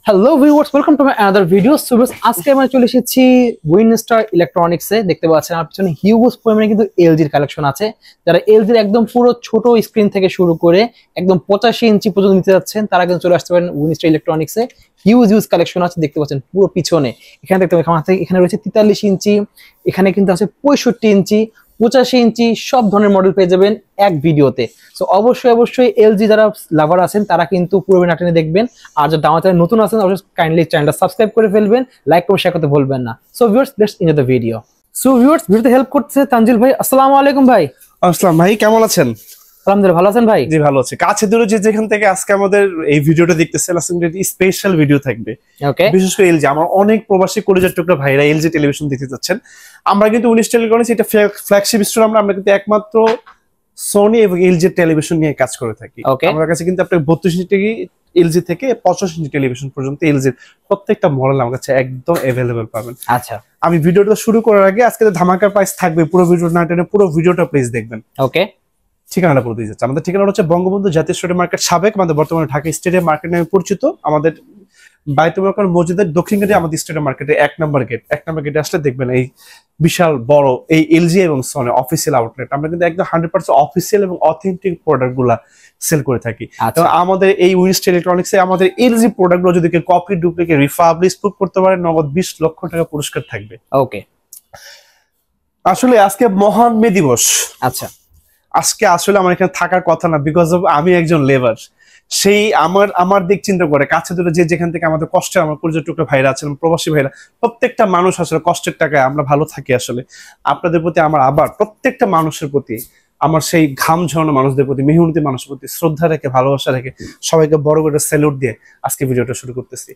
Hello viewers, welcome to my another video. So আজকে আমরা চলে এসেছি উইনস্টার ইলেকট্রনিক্সে। দেখতে পাচ্ছেন আমার পিছনে হিউজ পরিমাণে কিন্তু এলজির কালেকশন আছে। যারা এলজির একদম পুরো ছোট স্ক্রিন থেকে শুরু করে একদম 85 ইঞ্চি পর্যন্ত নিতে যাচ্ছেন তারা কিন্তু চলে আসতে পারেন উইনস্টার ইলেকট্রনিক্সে। হিউজ কালেকশন আছে, দেখতে পাচ্ছেন পুরো পিছনে। এখানে দেখতে পাচ্ছেন এখানে রয়েছে 43 ইঞ্চি, এখানে কিন্তু আছে 65 ইঞ্চি, 85 ইঞ্চি, সব ধরনের মডেল পেয়ে যাবেন এক ভিডিওতে। সো অবশ্যই এলজি যারা লাভার আছেন তারা কিন্তু পুরো নাটনে দেখবেন। আর যারা আমার চ্যানেলে নতুন আছেন অবশ্যই কাইন্ডলি চ্যানেলটা সাবস্ক্রাইব করে ফেলবেন, লাইক করে শেয়ার করতে ভুলবেন না। So viewers, let's enjoy the video. So viewers, ভিডিওতে হেল্প করতেছে তানজিল ভাই। আসসালামু আলাইকুম ভাই। আসসালাম ভাই, কেমন আছেন? আলহামদুলিল্লাহ, ভালো আছেন ভাই? জি ভালো আছি। কাছে দূরে যেখান থেকে আজকে আমাদের এই ভিডিওটা দেখতেছেন, আজকে স্পেশাল ভিডিও থাকবে। ওকে, বিশেষ করে এলজি, আমার অনেক প্রবাসী কলেজের টুকরা ভাইরা এলজি টেলিভিশন দেখতে যাচ্ছেন। আমরা কিন্তু উইনস্টার ইলেকট্রনিক্স এটা ফ্ল্যাগশিপ স্টোর। আমরা কিন্তু একমাত্র সোনি এবং এলজি টেলিভিশন নিয়ে কাজ করে থাকি। আমাদের কাছে কিন্তু আপনার 32 ইঞ্চি থেকে এলজি থেকে 85 ইঞ্চি টেলিভিশন পর্যন্ত এলজির প্রত্যেকটা মডেল আমার কাছে একদম অ্যাভেলেবেল পাবেন। আচ্ছা, আমি ভিডিওটা শুরু করার আগে আজকে ধামাকার প্রাইস থাকবে, পুরো ভিডিও না টেনে পুরো ভিডিওটা প্লিজ দেখবেন। ওকে, ঠিকানাটা বলে দিয়েছে। আমাদের ঠিকানা হচ্ছে বঙ্গবন্ধু জাতীয় স্টেডিয়াম মার্কেট সাবেক, আমাদের বর্তমানে ঢাকা স্টেডিয়াম মার্কেট নামে পরিচিত। আমাদের বাইতুল মোকাররম মসজিদের দক্ষিণ গেটে আমাদের স্টেডিয়াম মার্কেটে এক নম্বর গেটে আসলে দেখবেন এই বিশাল বড় এই এলজি এবং সনি অফিসিয়াল আউটলেট। আমরা কিন্তু একদম 100% অফিসিয়াল এবং অথেন্টিক প্রোডাক্ট গুলা সেল করে থাকি। তো আমাদের এই উইনস্টার ইলেকট্রনিক্সে আমাদের এলজি প্রোডাক্ট গুলো যদি কেউ কপি ডুপ্লিকেট রিফাবলিশ করতে পারে, নগদ 20 লক্ষ টাকা পুরস্কার থাকবে। ওকে, আসলে আজকে মহান মে দিবস। আচ্ছা, আজকে আসলে আমার এখানে থাকার কথা না, বিকজ অফ আমি একজন লেবার। সেই আমার দিক চিন্তা করে কাছে দূরে যেখান থেকে আমাদের কষ্টে আমার পর্যটক ভাইরা আছেন, প্রবাসী ভাইরা, প্রত্যেকটা মানুষ আসলে কষ্টের টাকায় আমরা ভালো থাকি। আসলে আপনাদের প্রতি আমার আবার প্রত্যেকটা মানুষের প্রতি আমার সেই ঘাম ঝরানো মানুষদের প্রতি, মেহনতি মানুষের প্রতি শ্রদ্ধা রেখে, ভালোবাসা রেখে সবাইকে বড় করে স্যালুট দিয়ে আজকে ভিডিওটা শুরু করতেছি।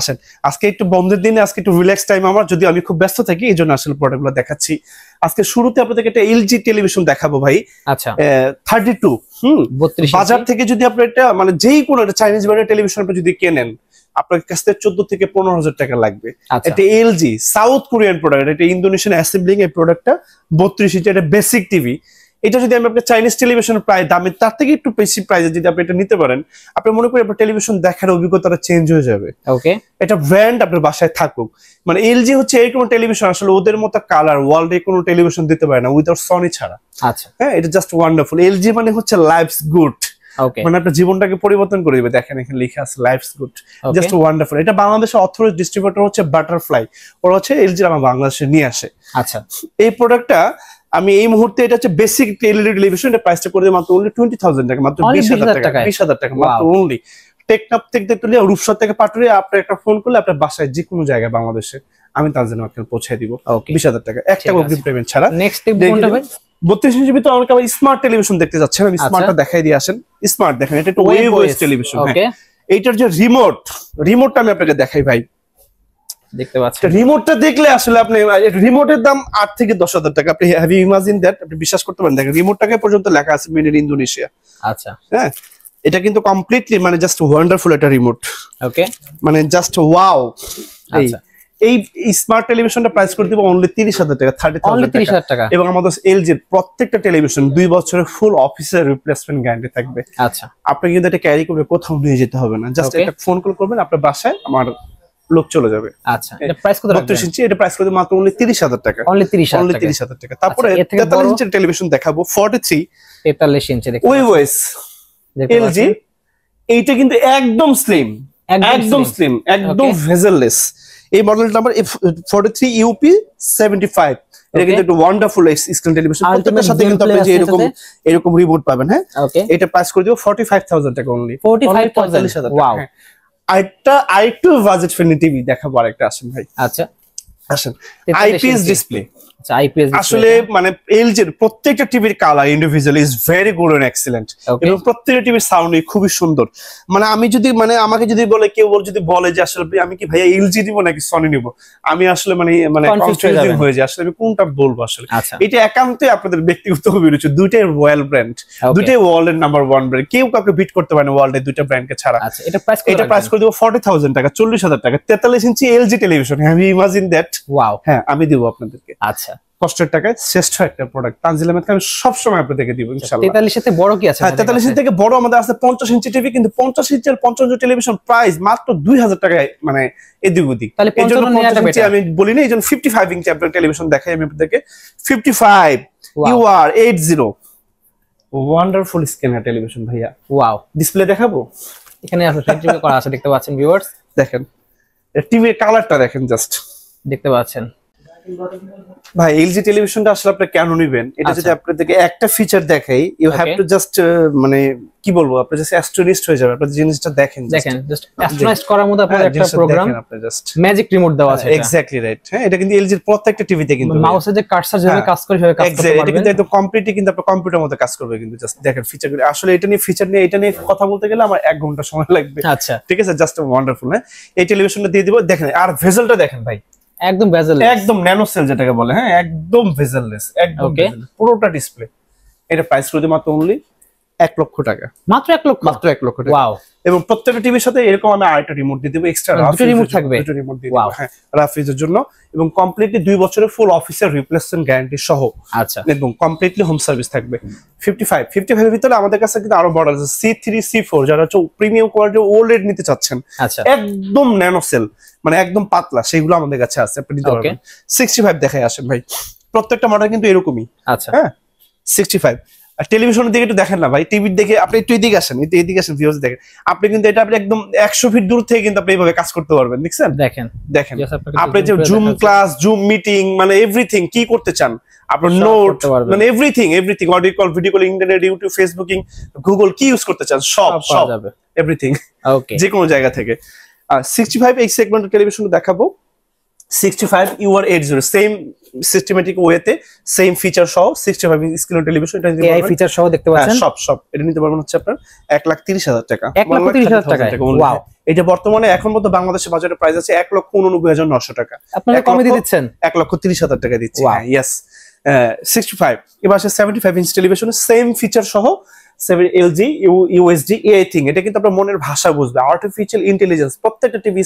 আসেন, আজকে একটু বন্ধের দিনে আজকে একটু রিল্যাক্স টাইম আমার, যদি আমি খুব ব্যস্ত থাকি এই জন্য আসলে প্রোডাক্টগুলো দেখাচ্ছি। আজকে শুরুতে আপনাদেরকে একটা এলজি টেলিভিশন দেখাবো ভাই। আচ্ছা, 32 32 বাজার থেকে যদি আপনি এটা মানে যেই কোনো একটা চাইনিজ ব্র্যান্ডের টেলিভিশন আপনি যদি কেনেন, আপনার কাছ থেকে 14 থেকে 15,000 টাকা লাগবে। এটা এলজি সাউথ কোরিয়ান প্রোডাক্ট, এটা ইন্দোনেশিয়ান অ্যাসেম্বলিং এই প্রোডাক্টটা। 32 ইঞ্চি, এটা বেসিক টিভি। এটা যদি আমি আপনার চাইনিজ টেলিভিশন প্রায় দামে তার থেকে একটু বেশি প্রাইসে যদি আপনি এটা নিতে পারেন, আপনি মনে করেন আপনার টেলিভিশন দেখার অভিজ্ঞতাটা চেঞ্জ হয়ে যাবে। ওকে, এটা ব্র্যান্ড আপনার বাসায় থাকুক। মানে এলজি হচ্ছে এরকম টেলিভিশন, আসলে ওদের মতো কালার ওয়ার্ল্ডে কোনো টেলিভিশন দিতে পারে না উইদাউট সনি ছাড়া। আচ্ছা, হ্যাঁ, এটা জাস্ট ওয়ান্ডারফুল। এলজি মানে হচ্ছে লাইফস গুড, মানে আপনার জীবনটাকে পরিবর্তন করে দিবে। দেখেন এখানে লেখা আছে লাইফস গুড, জাস্ট ওয়ান্ডারফুল। এটা বাংলাদেশের অথরাইজড ডিস্ট্রিবিউটর হচ্ছে বাটারফ্লাই, ওরা হচ্ছে এলজি আমার বাংলাদেশে নিয়ে আসে। আচ্ছা, এই প্রোডাক্টটা আমি এই মুহূর্তে, এটা হচ্ছে বেসিক এলইডি টেলিভিশন, এটা প্রাইসটা করে মাত্র অনলি 20,000 টাকা, মাত্র 20,000 টাকা, 20,000 টাকা মাত্র অনলি। টেকনাফ থেকে তুলে রূপসর থেকে পাটুরিয়া আপনি একটা ফোন করলে আপনার বাসায় যে কোনো জায়গায় বাংলাদেশে আমি তার জন্য আপনাকে পৌঁছে দিব 20,000 টাকা, একটা অগ্রিম পেমেন্ট ছাড়া। নেক্সট কোনটা ভাই? 32 ইঞ্চি ভিতরে অনেকে আবার স্মার্ট টেলিভিশন দেখতে যাচ্ছেন, আমি স্মার্টটা দেখাই দিয়ে আসেন। স্মার্ট দেখেন, এটা একটা ওয়েভ টেলিভিশন। এইটার যে রিমোটটা আমি আপনাকে দেখাই ভাই, দেখতে পাচ্ছেন। রিমোটটা দেখলে আসলে আপনি, রিমোটের দাম 8 থেকে 10,000 টাকা। আপনি হ্যাভ ইউ ইমাজিন দ্যাট? আপনি বিশ্বাস করতে পারেন? দেখেন রিমোটটাকে পর্যন্ত লেখা আছে মেড ইন ইন্দোনেশিয়া। আচ্ছা, হ্যাঁ, এটা কিন্তু কমপ্লিটলি মানে জাস্ট ওয়ান্ডারফুল একটা রিমোট। ওকে, মানে জাস্ট ওয়াও। আচ্ছা, এই স্মার্ট টেলিভিশনটা প্রাইস করে দিব অনলি 30,000 টাকা, 30,000 টাকা। এবং আমাদের এলজির প্রত্যেকটা টেলিভিশন 2 বছরের ফুল অফিসের রিপ্লেসমেন্ট গ্যারান্টি থাকবে। আচ্ছা, আপনি কিন্তু এটা ক্যারি করে কোথাও নিয়ে যেতে হবে না, জাস্ট একটা ফোন কল করবেন, আপনার বাসায় আমার লোক চলে যাবে। আচ্ছা, এটা প্রাইস কত? 32 ইঞ্চি, এটা প্রাইস করে মাত্র অনলি 30,000 টাকা, অনলি 30,000 টাকা। তারপরে 43 ইঞ্চির টেলিভিশন দেখাবো, 43 ইঞ্চি দেখতে ওয়েভওয়েস এলজি। এইটা কিন্তু একদম স্লিম, একদম স্লিম, একদম ভেজেললেস। এই মডেল নাম্বার 43 UP 75। এটা কিন্তু একটা ওয়ান্ডারফুল স্ক্রিন টেলিভিশন, প্রত্যেকটার সাথে কিন্তু আপনি যে এরকম রিমোট পাবেন। হ্যাঁ, এটা প্রাইস করে দিব 45,000 টাকা অনলি, 45,000 ওয়াও। আরেকটু বাজেট ফ্রেন্ডলি টিভি দেখাবো, আরেকটা আসেন ভাই। আচ্ছা, আসেন, আইপিএস ডিসপ্লে। আইপিএস আসলে মানে এলজির প্রত্যেকটা টিভির colour individually is very good and excellent, এবং প্রত্যেকটা টিভির সাউন্ড খুবই সুন্দর। মানে আমি যদি আমাকে যদি বলে কেউ যদি বলে যে আসলে আমি কি ভাইয়া এলজি নিব নাকি সনি নিব, আমি আসলে মানে কনফিউজিং হয়ে যায়, আসলে আমি কোনটা বলবো আসলে। এটা একান্তই আপনাদের ব্যক্তিগত অভিরুচি। দুইটাই রয়্যাল ব্র্যান্ড, দুইটাই ওয়ার্ল্ডের নাম্বার 1 ব্র্যান্ড, কেউ কাউকে বিট করতে পারে না ওয়ার্ল্ডের দুইটা ব্র্যান্ডকে ছাড়া। এটা প্রাইস করে দিব 40,000 টাকা, 40,000 টাকা। 43 inch LG television, have you imagine that? Wow. হ্যাঁ, আমি দিব আপনাদেরকে। আচ্ছা, কষ্টের টাকায় শ্রেষ্ঠ একটা প্রোডাক্ট তানজিল আহমেদকে আমি সবসময় আপনাদেরকে দিব ইনশাআল্লাহ। 43 থেকে বড় কি আছে? হ্যাঁ 43 থেকে বড় আমাদের আছে 50 ইঞ্চি টিভি, কিন্তু 50 ইঞ্চি আর 55 ইঞ্চি টেলিভিশন প্রাইস মাত্র 2000 টাকায়, মানে এদিক ওদিক। তাহলে 55 ইঞ্চি আমি বলি না, এইজন্য 55 ইঞ্চি আপনার টেলিভিশন দেখাই আমি আপনাদেরকে। 55 UR 80 ওয়ান্ডারফুল স্ক্রিনের টেলিভিশন ভাইয়া। ওয়াও, ডিসপ্লে দেখাবো? এখানে আসলে টিভি করা আছে, দেখতে পাচ্ছেন ভিউয়ার্স। দেখেন টিভির কালারটা দেখেন, জাস্ট দেখতে পাচ্ছেন ভাই। এলজি টেলিভিশনটা আসলে আপনি কেন নেবেন, এটা যদি আপনাদেরকে একটা ফিচার দেখাই, ইউ হ্যাভ টু জাস্ট মানে কি বলবো, আপনি জাস্ট অ্যাস্ট্রোনিস্ট হয়ে যাবে। আপনি জিনিসটা দেখেন, জাস্ট অ্যাস্ট্রোনাইজ করার মধ্যে আপনার একটা প্রোগ্রাম, আপনি জাস্ট ম্যাজিক রিমোট দেওয়া আছে। Exactly right. হ্যাঁ, এটা কিন্তু এলজির প্রত্যেকটা টিভিতে কিন্তু মাউসের যে কার্সার যেভাবে কাজ করে সেভাবে কাজ করতে পারবেন। এটা কিন্তু একদম কমপ্লিটলি কিন্তু আপনার কম্পিউটারের মধ্যে কাজ করবে। কিন্তু জাস্ট দেখেন ফিচারগুলো, আসলে এটা নিয়ে কথা বলতে গেলে আমার 1 ঘন্টা সময় লাগবে। আচ্ছা, ঠিক আছে, জাস্ট ওয়ান্ডারফুল। হ্যাঁ, এই টেলিভিশনটা দিয়ে দিব, দেখেন। আর ভেজেলটা দেখেন ভাই, একদম ভেজেল, একদম ন্যানো সেল যেটাকে বলে। হ্যাঁ, একদম ভেজেললেস, একদম পুরোটা ডিসপ্লে। এটা প্রাইস করে মাত্র অনলি 1 লক্ষ টাকা। মাত্র 1 লক্ষ? মাত্র 1 লক্ষ টাকা। ওয়াও। এবং প্রত্যেকটা টিভির সাথে এরকম আমি আরেকটা রিমোট দিয়ে দেব, এক্সট্রা রিমোট থাকবে, দুটো রিমোট দিয়ে দেব। হ্যাঁ, রাফিজের জন্য, এবং কমপ্লিটলি 2 বছরের ফুল অফিসিয়াল রিপ্লেসমেন্ট গ্যারান্টি সহ। আচ্ছা, এবং কমপ্লিটলি হোম সার্ভিস থাকবে। 55 এর ভিতরে আমাদের কাছে কিন্তু আরো মডেল আছে, C3 C4, যারা হচ্ছে প্রিমিয়াম কোয়ালিটি ওলেড নিতে চাচ্ছেন। আচ্ছা, একদম ন্যানো সেল, মানে একদম পাতলা, সেগুলো আমাদের কাছে আছে, আপনি নিতে পারবেন। 65 দেখাই আসেন ভাই, প্রত্যেকটা মডেল কিন্তু এরকমই। আচ্ছা, হ্যাঁ 65। আর টেলিভিশনের দিকে একটু দেখেন না ভাই, টিভির দিকে আপনি একটু এদিকে আসেন, এদিকে আসেন ভিউয়ার্স দেখেন। আপনি কিন্তু এটা আপনি একদম 100 ফিট দূর থেকে কিন্তু আপনি এইভাবে কাজ করতে পারবেন। দেখছেন? দেখেন আপনি যে জুম ক্লাস, জুম মিটিং, মানে এভরিথিং কি করতে চান, আপনার নোট, মানে everything audio call, video call, internet, YouTube, Facebooking, Google কি ইউজ করতে চান, সব এভরিথিং, যে কোনো জায়গা থেকে। আর 65 এই সেগমেন্টের টেলিভিশন দেখাবো। 65 UR 80 সেম সিস্টেমেটিক ওয়েতে, সেম ফিচার সহ 65 ইঞ্চ স্ক্রিন টেলিভিশন। এটা এআই ফিচার সহ দেখতে পাচ্ছেন, সব এটা নিতে পারবেন হচ্ছে আপনার 1,30,000 টাকা। 1,30,000 টাকা। ওয়াও। এটা বর্তমানে এখন মতো বাংলাদেশের বাজারে প্রাইস আছে 1,89,900 টাকা। আপনারা কমে দিয়ে দিচ্ছেন, 1,30,000 টাকা দিচ্ছি। হ্যাঁ, ইয়েস। 65 এবার আসে 75 ইঞ্চ টেলিভিশন, সেম ফিচার সহ, LG USD AI থিং। এটা কিন্তু আপনার মনের ভাষা বুঝবে, আর্টিফিশিয়াল ইন্টেলিজেন্স, প্রত্যেকটা টিভি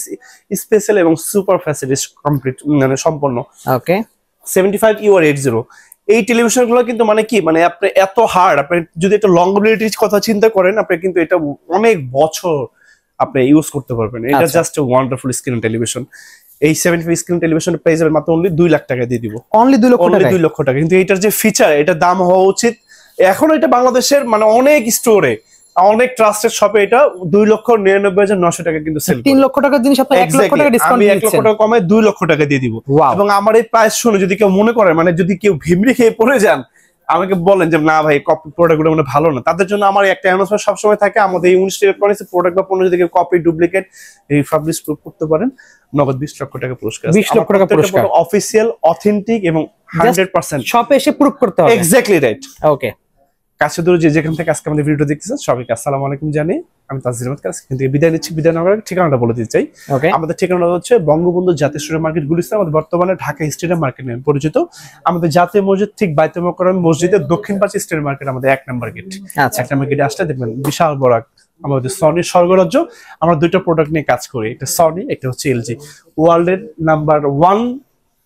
স্পেশাল এবং সুপার ফ্যাসিলিটিস কমপ্লিট, মানে সম্পন্ন। ওকে। 75 UR 80 এই টেলিভিশন গুলো কিন্তু মানে কি, মানে আপনি এত হার্ড, আপনি যদি একটা লংজিভিটির কথা চিন্তা করেন, আপনি কিন্তু এটা অনেক বছর আপনি ইউজ করতে পারবেন। এটা জাস্ট ওয়ান্ডারফুল স্ক্রিন টেলিভিশন। এই 75 স্ক্রিন টেলিভিশন প্রাইস হবে মাত্র অনলি 2 লাখ টাকা দিয়ে দিব। অনলি 2 লক্ষ টাকা? 2 লক্ষ টাকা। কিন্তু এটার যে ফিচার, এটা দাম হওয়া উচিত এখন। এটা বাংলাদেশের মানে অনেক স্টোরে, অনেক ট্রাস্টেড শপে এটা 2,99,900 টাকা কিন্তু সেল। 3 লক্ষ টাকার জিনিস আপনি 1 লক্ষ টাকা ডিসকাউন্ট দিচ্ছেন। আমি 1 লক্ষ টাকা কমায় 2 লক্ষ টাকা দিয়ে দিব। এবং আমার এই প্রাইস শুনে যদি কেউ মনে করে, মানে যদি কেউ ভিমড়ি খেয়ে পড়ে যান, আমাকে বলেন যে না ভাই কপি প্রোডাক্টগুলো মানে ভালো না, তাদের জন্য আমার একটা অ্যানাউন্সমেন্ট সবসময় থাকে। আমাদের ইউনিট ইলেকট্রনিক্স প্রোডাক্ট বা পণ্য যদি কেউ কপি, ডুপ্লিকেট, রিফাবলিশ প্রুফ করতে পারেন, নগদ 20 লক্ষ টাকা পুরস্কার। 20 লক্ষ টাকা পুরস্কার, অফিসিয়াল, অথেন্টিক এবং 100% শপে এসে প্রুফ করতে হবে। Exactly right. ওকে। কাছে দূরে যেখান থেকে আজকে আমাদের ভিডিওটা দেখতেছেন সবাইকে আসসালামু আলাইকুম জানি। আমি তানজিল আহমেদ কাছে কিন্তু বিদায় নিচ্ছি। বিদায় নেওয়ার আগে ঠিকানাটা বলে দিতে চাই। আমাদের ঠিকানাটা হচ্ছে বঙ্গবন্ধু জাতীয় স্টেডিয়াম মার্কেট, গুলিস্তান। আমাদের বর্তমানে ঢাকা স্টেডিয়াম মার্কেট নামে পরিচিত। আমাদের জাতীয় মসজিদ ঠিক বাইতুল মোকাররম মসজিদের দক্ষিণ পাশে স্টেডিয়াম মার্কেট আমাদের 1 নম্বর গেট। 1 নম্বর গেটে আসলে দেখবেন বিশাল বড় আমাদের সনির স্বর্গরাজ্য। আমরা 2টা প্রোডাক্ট নিয়ে কাজ করি, একটা সনি, একটা হচ্ছে এলজি। ওয়ার্ল্ডের নাম্বার 1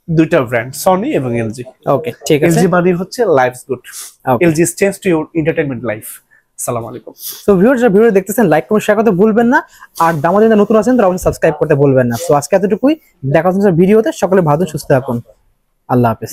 দুইটা ব্র্যান্ড, সনি এবং এলজি। ওকে, ঠিক আছে। এলজি মানে হচ্ছে life's good, LG is change to your entertainment life. আসসালামু আলাইকুম। সো ভিউয়ার্স, যারা ভিডিও দেখতেছেন, লাইক কমেন্ট শেয়ার করতে ভুলবেন না। আর দামাদি যারা নতুন আছেন তারা অবশ্যই সাবস্ক্রাইব করতে ভুলবেন না। সো আজকে এতটুকুই, দেখা হচ্ছে ভিডিওতে। সকলে ভালো সুস্থ থাকুন, আল্লাহ হাফেজ।